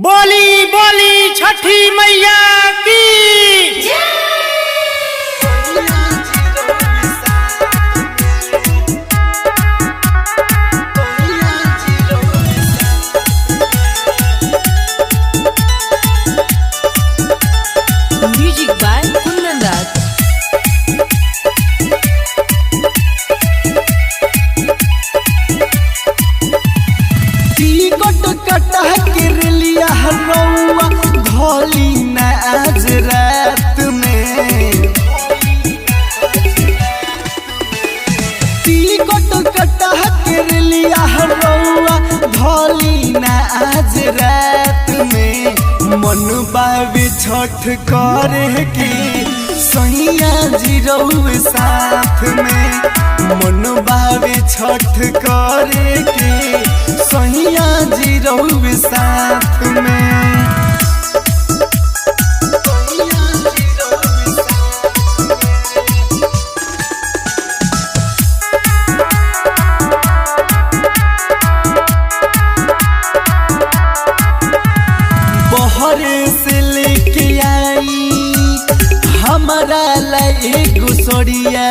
बोली बोली छठी मैया की म्यूजिक बाय कुंदन दास। कटा कर लिया रउआ धोली न आज रात में टिकट कटा कर लिया रउआ धोली न आज रात में मन बाबे छठ करे की सैया जी रउआ साथ में मन बाबे छठ करे की सैया जी रउआ साथ में। बहरे से लेके आई हमारा लाई गुसरिया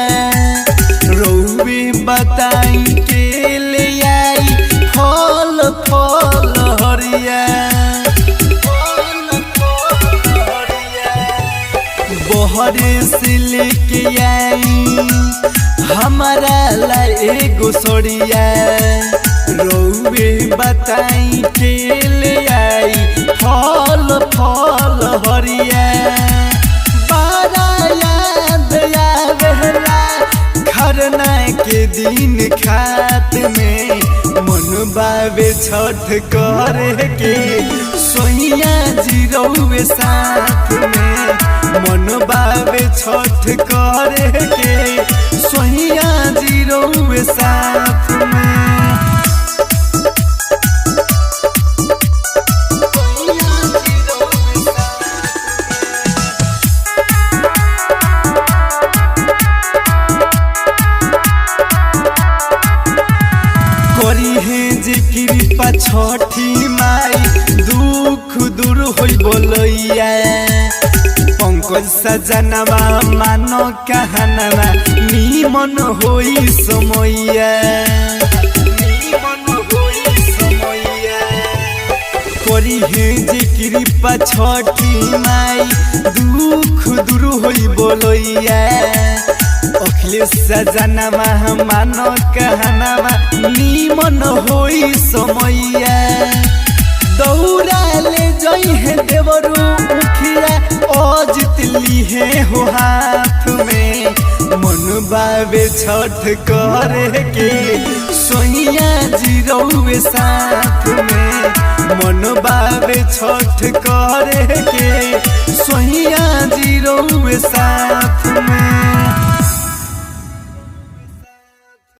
रउवे बताई के ले आई फल फल हरिया बहरे से लेके आई हमारा लाई गुसरिया रउवे बताई के ले आई फल फल हरिया बारा याद आवेला खरना के दिन खात में मन बाबे छठ करे के सोइया जी रउवे साथ में मन बाबे छठ करे के सोइया जी रउवे साथ में। करी है जे कृपा छठी माई दुख दूर होई बोलैया पंकज सजनवा मानो कहनवा निमन होई समैया करी है जे कृपा छठी माई दुख दूर होई बोलैया अखिलेश सजनवा मानो कहनवा निमन होई समैया दौड़ा ले जई है देवरू उखिया अजित ली है हो हाथ में मन बाबे छठ करे के सोइया जी रउवे साथ में मन बाबे छठ करे के सोइया जी रउवे साथ में।